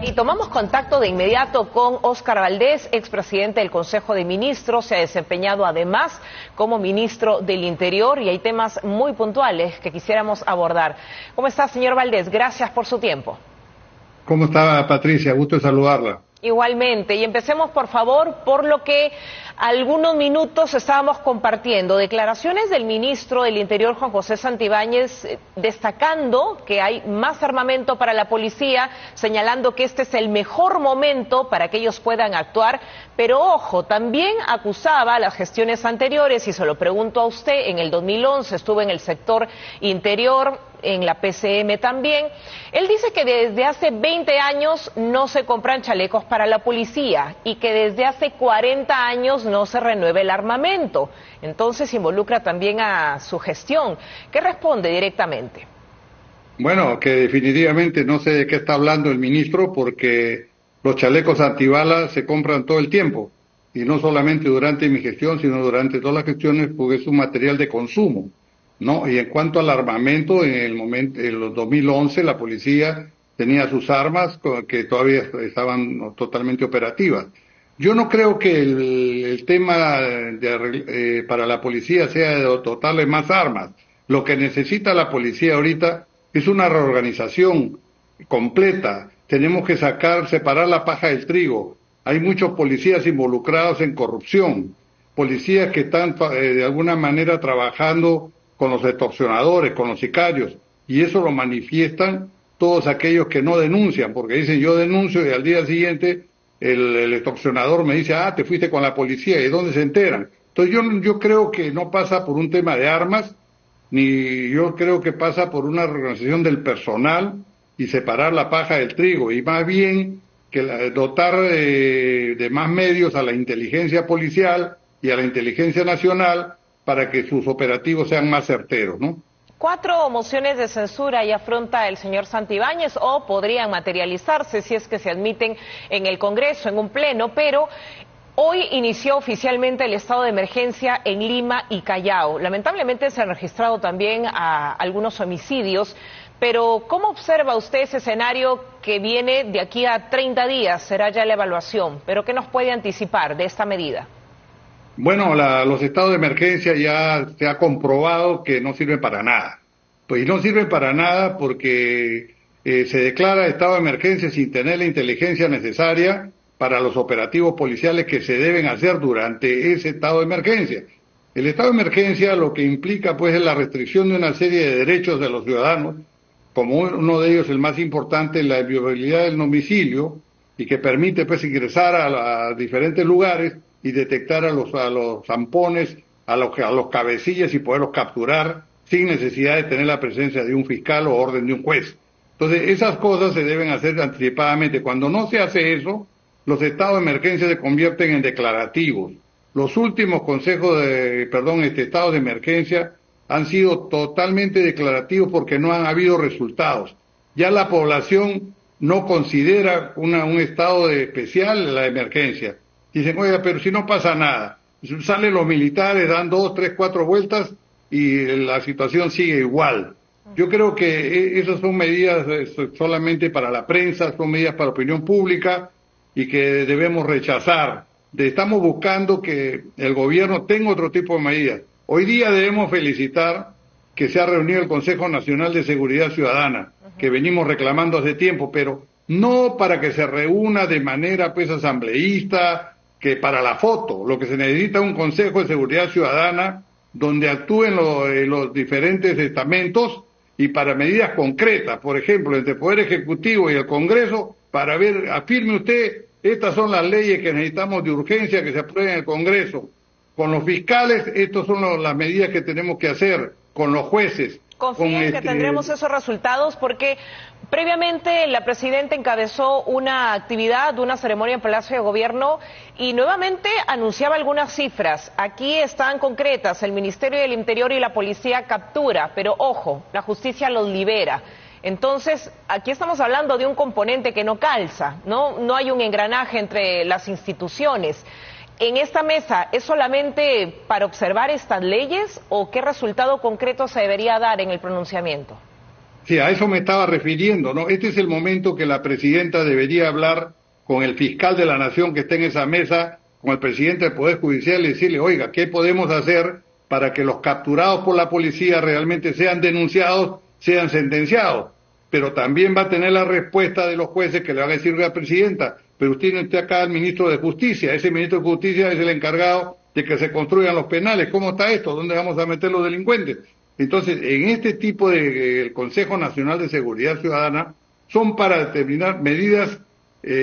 Y tomamos contacto de inmediato con Óscar Valdés, expresidente del Consejo de Ministros. Se ha desempeñado además como ministro del Interior y hay temas muy puntuales que quisiéramos abordar. ¿Cómo está, señor Valdés? Gracias por su tiempo. ¿Cómo está, Patricia? Gusto de saludarla. Igualmente, y empecemos por favor por lo que algunos minutos estábamos compartiendo, declaraciones del ministro del Interior, Juan José Santibáñez, destacando que hay más armamento para la policía, señalando que este es el mejor momento para que ellos puedan actuar, pero ojo, también acusaba a las gestiones anteriores, y se lo pregunto a usted, en el 2011 estuvo en el sector interior, en la PCM también. Él dice que desde hace 20 años no se compran chalecos para la policía y que desde hace 40 años no se renueva el armamento. Entonces involucra también a su gestión. ¿Qué responde directamente? Bueno, que definitivamente no sé de qué está hablando el ministro, porque los chalecos antibalas se compran todo el tiempo, y no solamente durante mi gestión, sino durante todas las gestiones, porque es un material de consumo, ¿no? Y en cuanto al armamento, en los 2011 la policía tenía sus armas que todavía estaban totalmente operativas. Yo no creo que el tema para la policía sea de dotarle más armas. Lo que necesita la policía ahorita es una reorganización completa. Tenemos que separar la paja del trigo. Hay muchos policías involucrados en corrupción, policías que están de alguna manera trabajando con los extorsionadores, con los sicarios, y eso lo manifiestan todos aquellos que no denuncian, porque dicen yo denuncio y al día siguiente el extorsionador me dice, te fuiste con la policía, ¿y dónde se enteran? Entonces yo creo que no pasa por un tema de armas, ni yo creo que pasa por una reorganización del personal y separar la paja del trigo, y más bien que dotar de más medios a la inteligencia policial y a la inteligencia nacional para que sus operativos sean más certeros, ¿no? 4 mociones de censura y afronta el señor Santibáñez, o podrían materializarse si es que se admiten en el Congreso, en un pleno, pero hoy inició oficialmente el estado de emergencia en Lima y Callao. Lamentablemente se han registrado también algunos homicidios, pero ¿cómo observa usted ese escenario que viene de aquí a 30 días? Será ya la evaluación, pero ¿qué nos puede anticipar de esta medida? Bueno, los estados de emergencia ya se ha comprobado que no sirven para nada. Pues no sirven para nada porque se declara estado de emergencia sin tener la inteligencia necesaria para los operativos policiales que se deben hacer durante ese estado de emergencia. El estado de emergencia lo que implica pues es la restricción de una serie de derechos de los ciudadanos, como uno de ellos, el más importante, la inviolabilidad del domicilio, y que permite pues ingresar a diferentes lugares y detectar a los zampones, a los cabecillas y poderlos capturar sin necesidad de tener la presencia de un fiscal o orden de un juez. Entonces, esas cosas se deben hacer anticipadamente. Cuando no se hace eso, los estados de emergencia se convierten en declarativos. Los últimos estados de emergencia han sido totalmente declarativos porque no han habido resultados. Ya la población no considera un estado especial la emergencia. Dicen, oiga, pero si no pasa nada. Salen los militares, dan 2, 3, 4 vueltas y la situación sigue igual. Yo creo que esas son medidas solamente para la prensa, son medidas para la opinión pública y que debemos rechazar. Estamos buscando que el gobierno tenga otro tipo de medidas. Hoy día debemos felicitar que se ha reunido el Consejo Nacional de Seguridad Ciudadana, que venimos reclamando hace tiempo, pero no para que se reúna de manera pues asambleísta, que para la foto. Lo que se necesita es un Consejo de Seguridad Ciudadana donde actúen los diferentes estamentos y para medidas concretas, por ejemplo, entre el Poder Ejecutivo y el Congreso, para ver, afirme usted, estas son las leyes que necesitamos de urgencia que se aprueben en el Congreso. Con los fiscales, estas son las medidas que tenemos que hacer, con los jueces. ¿Confía en que tendremos esos resultados? Porque previamente la presidenta encabezó una actividad, una ceremonia en Palacio de Gobierno y nuevamente anunciaba algunas cifras. Aquí están concretas, el Ministerio del Interior y la Policía captura, pero ojo, la justicia los libera. Entonces, aquí estamos hablando de un componente que no calza, no hay un engranaje entre las instituciones. ¿En esta mesa es solamente para observar estas leyes o qué resultado concreto se debería dar en el pronunciamiento? Sí, a eso me estaba refiriendo, ¿no? Este es el momento que la presidenta debería hablar con el fiscal de la Nación que está en esa mesa, con el presidente del Poder Judicial y decirle, oiga, ¿qué podemos hacer para que los capturados por la policía realmente sean denunciados, sean sentenciados? Pero también va a tener la respuesta de los jueces que le van a decir a la presidenta, pero usted no está acá al ministro de Justicia, ese ministro de Justicia es el encargado de que se construyan los penales. ¿Cómo está esto? ¿Dónde vamos a meter los delincuentes? Entonces, en este tipo de el Consejo Nacional de Seguridad Ciudadana son para determinar medidas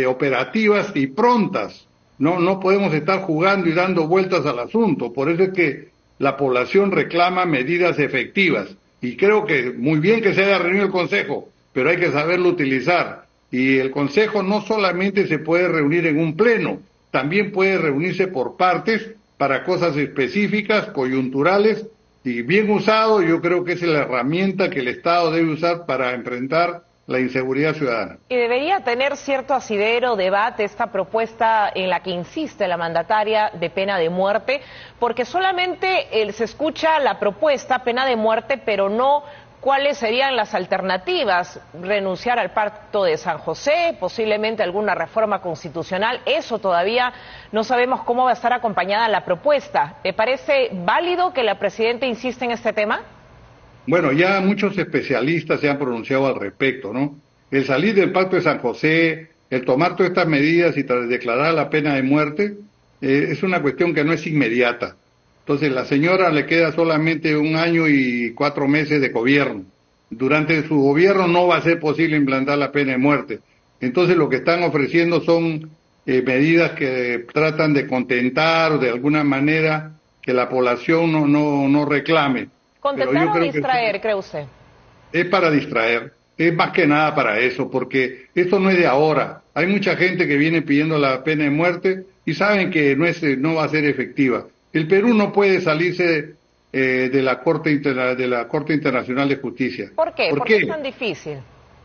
operativas y prontas. No podemos estar jugando y dando vueltas al asunto. Por eso es que la población reclama medidas efectivas. Y creo que muy bien que se haya reunido el Consejo, pero hay que saberlo utilizar. Y el Consejo no solamente se puede reunir en un pleno, también puede reunirse por partes para cosas específicas, coyunturales, y bien usado, yo creo que es la herramienta que el Estado debe usar para enfrentar la inseguridad ciudadana. Y debería tener cierto asidero, debate, esta propuesta en la que insiste la mandataria de pena de muerte, porque solamente se escucha la propuesta, pena de muerte, pero no cuáles serían las alternativas, renunciar al Pacto de San José, posiblemente alguna reforma constitucional, eso todavía no sabemos cómo va a estar acompañada la propuesta. ¿Le parece válido que la presidenta insista en este tema? Bueno, ya muchos especialistas se han pronunciado al respecto, ¿no? El salir del Pacto de San José, el tomar todas estas medidas y declarar la pena de muerte, es una cuestión que no es inmediata. Entonces, la señora le queda solamente 1 año y 4 meses de gobierno. Durante su gobierno no va a ser posible implantar la pena de muerte. Entonces, lo que están ofreciendo son medidas que tratan de contentar o de alguna manera que la población no reclame. ¿Contentar o distraer, cree usted? Es para distraer, es más que nada para eso, porque esto no es de ahora. Hay mucha gente que viene pidiendo la pena de muerte y saben que no va a ser efectiva. El Perú no puede salirse de la Corte Internacional de Justicia. ¿Por qué? ¿Por qué es tan difícil?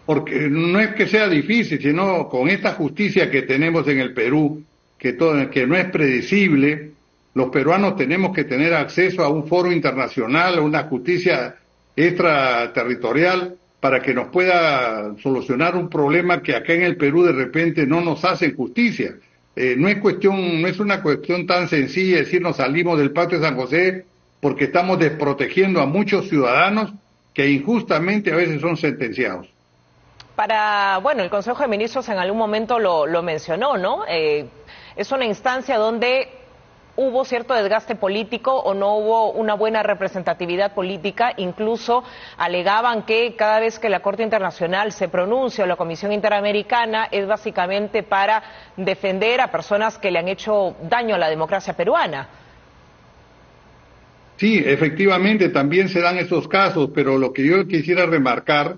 Porque no es que sea difícil, sino con esta justicia que tenemos en el Perú, que no es predecible, los peruanos tenemos que tener acceso a un foro internacional, a una justicia extraterritorial, para que nos pueda solucionar un problema que acá en el Perú de repente no nos hacen justicia. No es una cuestión tan sencilla decir nos salimos del Pacto de San José porque estamos desprotegiendo a muchos ciudadanos que injustamente a veces son sentenciados. El Consejo de Ministros en algún momento lo mencionó, ¿no? Es una instancia donde hubo cierto desgaste político o no hubo una buena representatividad política, incluso alegaban que cada vez que la Corte Internacional se pronuncia o la Comisión Interamericana es básicamente para defender a personas que le han hecho daño a la democracia peruana. Sí, efectivamente también se dan esos casos, pero lo que yo quisiera remarcar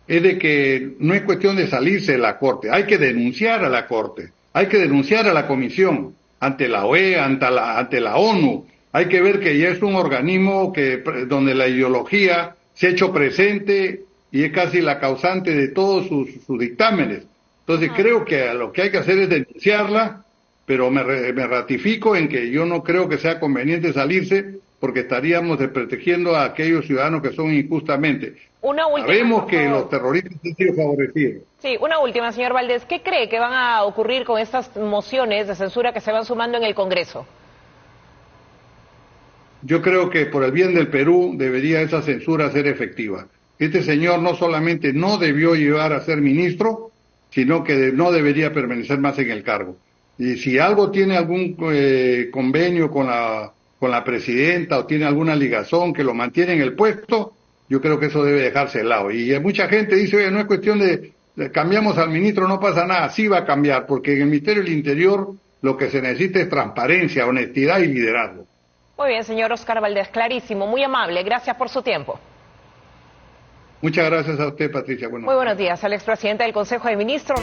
es de que no es cuestión de salirse de la Corte, hay que denunciar a la Corte, hay que denunciar a la Comisión, ante la OEA, ante la ONU. Hay que ver que ya es un organismo donde la ideología se ha hecho presente y es casi la causante de todos sus dictámenes. Entonces creo que lo que hay que hacer es denunciarla, pero me ratifico en que yo no creo que sea conveniente salirse porque estaríamos desprotegiendo a aquellos ciudadanos que son injustamente. Sabemos que los terroristas han sido favorecidos. Sí, una última, señor Valdés. ¿Qué cree que van a ocurrir con estas mociones de censura que se van sumando en el Congreso? Yo creo que por el bien del Perú debería esa censura ser efectiva. Este señor no solamente no debió llegar a ser ministro, sino que no debería permanecer más en el cargo. Y si algo tiene algún convenio con la presidenta o tiene alguna ligazón que lo mantiene en el puesto, yo creo que eso debe dejarse de lado. Y mucha gente dice, oye, no es cuestión de cambiamos al ministro, no pasa nada. Sí va a cambiar, porque en el Ministerio del Interior lo que se necesita es transparencia, honestidad y liderazgo. Muy bien, señor Oscar Valdés, clarísimo, muy amable. Gracias por su tiempo. Muchas gracias a usted, Patricia. Muy buenos días al expresidente del Consejo de Ministros.